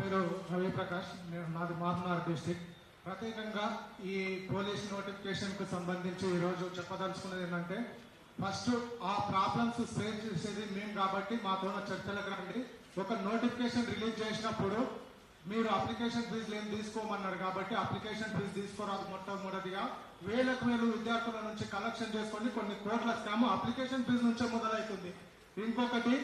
పేరు రవి ప్రకాష్, నేను నాది మహబూబ్నగర్ డిస్టిక్. ప్రత్యేకంగా ఈ పోలీస్ నోటిఫికేషన్కు సంబంధించి ఈరోజు చెప్పదలుచుకున్నది ఏంటంటే, ఫస్ట్ ఆ ప్రాబ్లమ్స్ ఫేస్ చేసేది మేము కాబట్టి మాతో చర్చలకు రండి. ఒక నోటిఫికేషన్ రిలీజ్ చేసినప్పుడు మీరు అప్లికేషన్ ఫీజులు ఏం తీసుకోమన్నారు కాబట్టి అప్లికేషన్ ఫీజు తీసుకోరాదు. మొట్టమొదటిగా వేలకు వేలు విద్యార్థుల నుంచి కలెక్షన్ చేసుకొని కొన్ని కోట్ల స్కామ్ అప్లికేషన్ ఫీజు నుంచే మొదలవుతుంది. ఇంకొకటి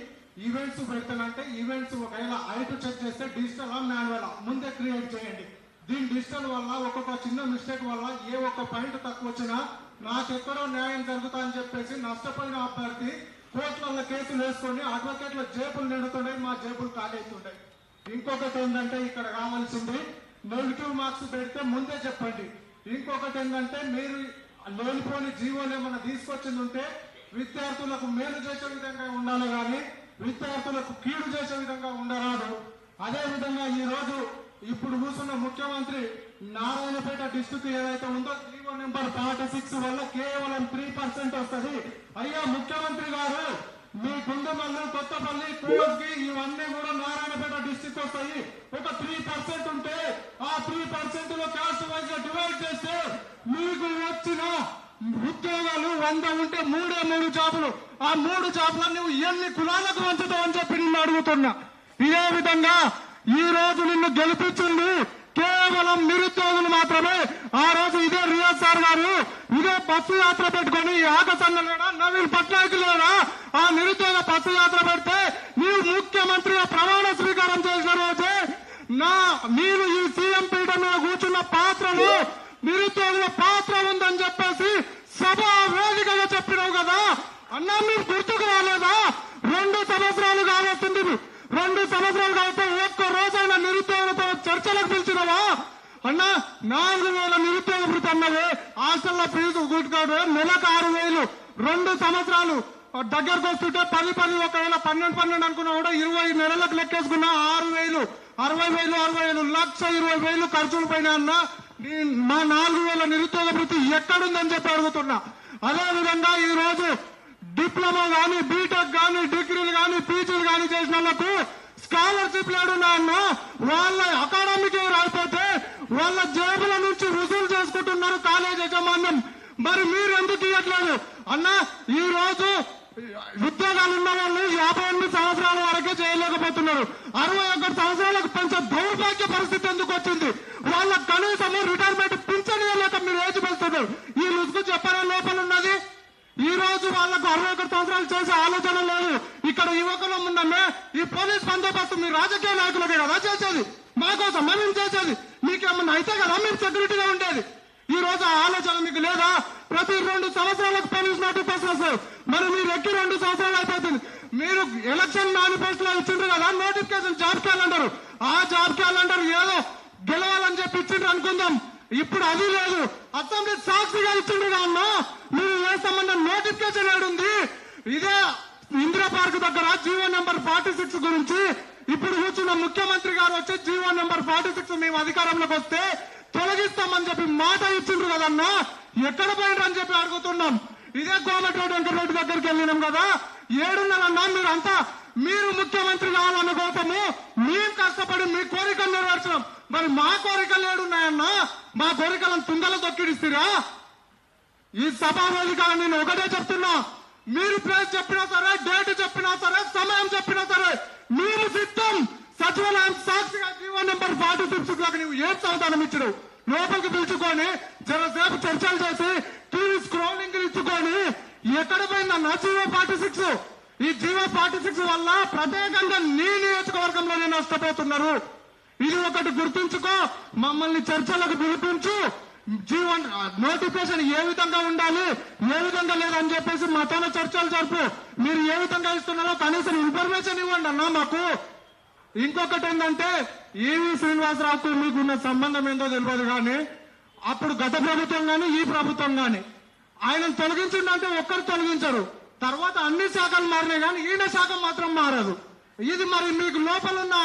ఈవెంట్స్ పెడతానంటే ఈవెంట్స్ ఒకవేళ ఐటు చెక్ చేస్తే డిజిటల్ మాన్యువల్ ముందే క్రియేట్ చేయండి. దీని డిజిటల్ వల్ల ఒక్కొక్క చిన్న మిస్టేక్ వల్ల ఏ ఒక్క పాయింట్ తక్కువ వచ్చినా నాకెక్కడో న్యాయం జరుగుతా అని చెప్పేసి నష్టపోయిన అభ్యర్థి కోర్టులలో కేసులు వేసుకొని అడ్వకేట్ల జేబులు నిండుతుంటాయి, మా జేబులు ఖాళీ అవుతుంటాయి. ఇంకొకటి ఏంటంటే ఇక్కడ కావాల్సింది నెగిటివ్ మార్క్స్ పెడితే ముందే చెప్పండి. ఇంకొకటి ఏంటంటే మీరు లేనిపోని జీవోలు ఏమైనా తీసుకొచ్చింది ఉంటే విద్యార్థులకు మేలు చేసే విధంగా ఉండాలి కానీ విద్యార్థులకు కీడు చేసే విధంగా ఉండరాదు. అదే విధంగా ఈ రోజు ఇప్పుడు కూర్చున్న ముఖ్యమంత్రి నారాయణపేట డిస్ట్రిక్ట్ ఏదైతే ఉందో జీవో నెంబర్ 46 వల్ల కేవలం 3% వస్తుంది. అయ్యా ముఖ్యమంత్రి గారు, మీ గుండెమల్లి, కొత్తపల్లి, కోస్గి ఇవన్నీ కూడా నారాయణపేట డిస్ట్రిక్ట్ వస్తాయి. ఒక 3% ఉంటే ఆ 3% లో కాస్ట్ వైజ్ గా డివైడ్ చేస్తే మీకు వచ్చిన ఉద్యోగాలు 100 ఉంటే 3 జాబులు. ఆ 3 జాబులను నువ్వు ఎన్ని కులాలకు వంచుతావు అని చెప్పి నిన్ను అడుగుతున్నా. ఇదే విధంగా ఈ రోజు నిన్ను గెలిపించింది కేవలం నిరుద్యోగులు మాత్రమే. ఆ రోజు ఇదే రియాజ్ సార్ గారు ఇదే బస్సు యాత్ర పెట్టుకొని ఆకసన్న లేడా, నవీన్ పట్నాయక్ లేడా, ఆ నిరుద్యోగ బస్సు యాత్ర పెడితే నీవు ముఖ్యమంత్రిగా ప్రమాణ స్వీకారం చేసిన రోజే మీరు ఈ సీఎం పీఠ మీద కూర్చున్న పాత్రలో నిరుద్యోగుల పాత్ర ఉందని చెప్పేసి సభా వేదికగా చెప్పినావు కదా అన్నా. మీరు గుర్తుకు రాలేదా? 2 సంవత్సరాలు కావస్తుంది. 2 సంవత్సరాలు కాబట్టి ఒక్క రోజైనా నిరుద్యోగులతో చర్చలకు పిలిచినవా అన్నా? 4,000 నిరుద్యోగ భృతి అన్నవే, హాస్టల్లో ఫీజు గుట్టుకోవడం నెలకు 6,000. 2 సంవత్సరాలు దగ్గరకు వస్తుంటే 10 ఒకవేళ 12 అనుకున్నా కూడా 20 నెలలకు లెక్కేసుకున్నా 6,000, 60,000, 1,20,000 ఖర్చులు పైన అన్నా. మా 4,000 నిరుద్యోగ భృతి ఎక్కడుందని చెప్పి అడుగుతున్నా. అదే విధంగా ఈ రోజు డిప్లొమా గానీ, బీటెక్ గానీ, డిగ్రీలు గానీ, పీజీలు గానీ చేసిన వాళ్ళకు స్కాలర్షిప్ లేడున్నా. వాళ్ళ అకాడమిక్ ఇయర్ అయిపోతే వాళ్ళ జేబుల నుంచి రుజువులు చేసుకుంటున్నారు కాలేజ్ యాజమాన్యం. మరి మీరు ఎందుకు ఇవ్వట్లేదు అన్నా? ఈ రోజు ఉద్యోగాలు ఉన్న వాళ్ళు 58 సంవత్సరాల వరకే చేయలేకపోతున్నారు. 61 సంవత్సరాలకు పెంచే దౌర్భాగ్య పరిస్థితి ఎందుకు వచ్చింది? వాళ్ళ కనీసము రిటైర్మెంట్ పింఛన్ లేక మీరు ఏజ్ పెంచుతున్నారు. ఈ రుజువు చెప్పారా లోపల ఉన్నది? ఈ రోజు వాళ్లకు 61 సంవత్సరాలు చేసే ఆలోచన లేదు. ఇక్కడ యువకులం ఉన్నామే, ఈ పోలీస్ బందోబస్తు మీ రాజకీయ నాయకులకే కదా చేసేది, మా కోసం మేము చేసేది. మీకేమన్నా అయితే కదా మీరు సెక్యూరిటీగా ఉండేది. ఈ రోజు ఆ ఆలోచన మీకు లేదా? ప్రతి 2 సంవత్సరాలకు పోలీస్ నోటిఫికేషన్ వస్తాయి. మరి మీరు ఎక్కి 2 సంవత్సరాలు అయిపోతుంది. మీరు ఎలక్షన్ మేనిఫెస్టోలో ఇచ్చిండ్రు కదా నోటిఫికేషన్, జాబ్ క్యాలెండర్. ఆ జాబ్ క్యాలెండర్ ఏదో గెలవాలని చెప్పి ఇచ్చిండ్రు అనుకుందాం. ఇప్పుడు అది లేదు. అసెంబ్లీ సాక్షిగా ఇచ్చిండ్రు అమ్మా. మీరు ఏ సంబంధం నోటిఫికేషన్ ఏడుంది? ఇదే ఇందిరా పార్క్ దగ్గర జీవో నెంబర్ 46 గురించి ఇప్పుడు కూర్చున్న ముఖ్యమంత్రి గారు వచ్చి జీవో నెంబర్ 46 మేము అధికారంలోకి వస్తే తొలగిస్తామని చెప్పి మాట ఇచ్చిండ్రు కదన్నా. ఎక్కడ పోయినరు అని చెప్పి అడుగుతున్నాం. ఇదే కోమటిరెడ్డి వెంకటరెడ్డి దగ్గరికి వెళ్ళినాం కదా. 7:30 మీరంతా మీరు ముఖ్యమంత్రి కావాలన్న కోసము మేము కష్టపడి మీ కోరికలు నెరవేర్చడం. మరి మా కోరికలు ఏడున్నాయన్నా? మా కోరికలను తుంగలో తొక్కిడిస్తారా? ఈ సభా వేదిక నేను ఒకటే చెప్తున్నా, మీరు ప్లేస్ చెప్పినా సరే, డేట్ చెప్పినా సరే, సమయం చెప్పినా సరే మీరు సిద్ధం. సచివాలయం సాక్షిగా జీవో నెంబర్ 46 నువ్వు ఏం సమాధానం ఇచ్చాడు? లోపలికి పిలుచుకొని జరసేపు చర్చలు చేసి టీవీ స్క్రోలింగ్ ఇచ్చుకొని ఎక్కడ పోయిందన్న జీవో 46? ఈ జీవో 46 వల్ల ప్రత్యేకంగా నీ నియోజకవర్గంలోనే నష్టపోతున్నారు. ఇది ఒకటి గుర్తుంచుకో. మమ్మల్ని చర్చలకు పిలిపించు. జీవన్ నోటిఫికేషన్ ఏ విధంగా ఉండాలి, ఏ విధంగా లేదని చెప్పేసి మాతోనే చర్చలు జరుపు. మీరు ఏ విధంగా ఇస్తున్నారో కనీసం ఇన్ఫర్మేషన్ ఇవ్వండి అన్నా మాకు. ఇంకొకటి ఏంటంటే ఈవి శ్రీనివాసరావుకు మీకున్న సంబంధం ఏందో తెలియదు కానీ అప్పుడు గత ప్రభుత్వం కానీ ఈ ప్రభుత్వం కానీ ఆయనను తొలగించిందంటే ఒక్కరు తొలగించరు. తర్వాత అన్ని శాఖలు మారినాయి కానీ ఈయన శాఖ మాత్రం మారదు. ఇది మరి మీకు లోపల ఉన్న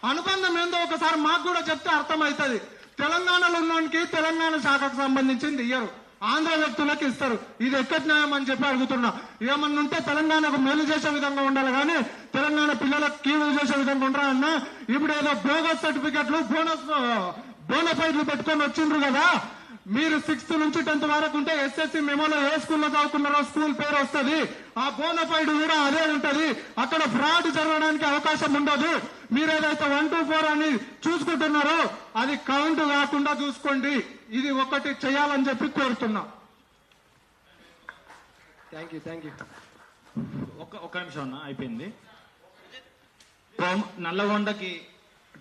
అనుబంధం ఏందో ఒకసారి మాకు కూడా చెప్తే అర్థమవుతుంది. తెలంగాణలో ఉన్నవానికి తెలంగాణ శాఖకు సంబంధించింది ఇయ్యరు, ఆంధ్ర వ్యక్తులకు ఇస్తారు. ఇది ఎక్కడి న్యాయం అని చెప్పి అడుగుతున్నా. ఏమన్నా ఉంటే తెలంగాణకు మేలు చేసే విధంగా ఉండాలి కానీ తెలంగాణ పిల్లలకు స్కీమ్ చేసే విధంగా ఉండరా అన్న. ఇప్పుడు ఏదో బోగస్ సర్టిఫికెట్లు బోనఫైడ్లు పెట్టుకొని వచ్చిండ్రు కదా. మీరు 6th నుంచి 10th వరకు ఉంటే ఎస్ఎస్సి మెమోలో ఏ స్కూల్లో చదువుకున్నారో స్కూల్ పేరు వస్తుంది. ఆ బోనఫైడ్ కూడా అదే ఉంటది. అక్కడ ఫ్రాడ్ జరగడానికి అవకాశం ఉండదు. మీరు ఏదైతే 1 to 4 అని చూసుకుంటున్నారో అది కౌంట్ కాకుండా చూసుకోండి. ఇది ఒకటి చేయాలని చెప్పి కోరుతున్నా. Thank you. ఒక్క నిమిషం అన్న, అయిపోయింది. నల్లగొండకి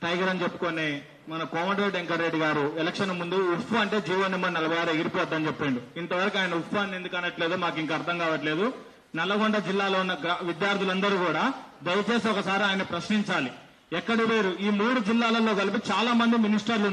టైగర్ అని చెప్పుకొని మన కోమటిరెడ్డి వెంకటరెడ్డి గారు ఎలక్షన్ ముందు ఉఫ్ అంటే జీవో నెంబర్ 46 ఎగిరిపోద్దని చెప్పిండు. ఇంతవరకు ఆయన ఉఫ్ అని ఎందుకు అనట్లేదు మాకు ఇంకా అర్థం కావట్లేదు. నల్లగొండ జిల్లాలో ఉన్న విద్యార్థులందరూ కూడా దయచేసి ఒకసారి ఆయన ప్రశ్నించాలి. ఎక్కడ వేరు ఈ 3 జిల్లాలలో కలిపి చాలా మంది మినిస్టర్లు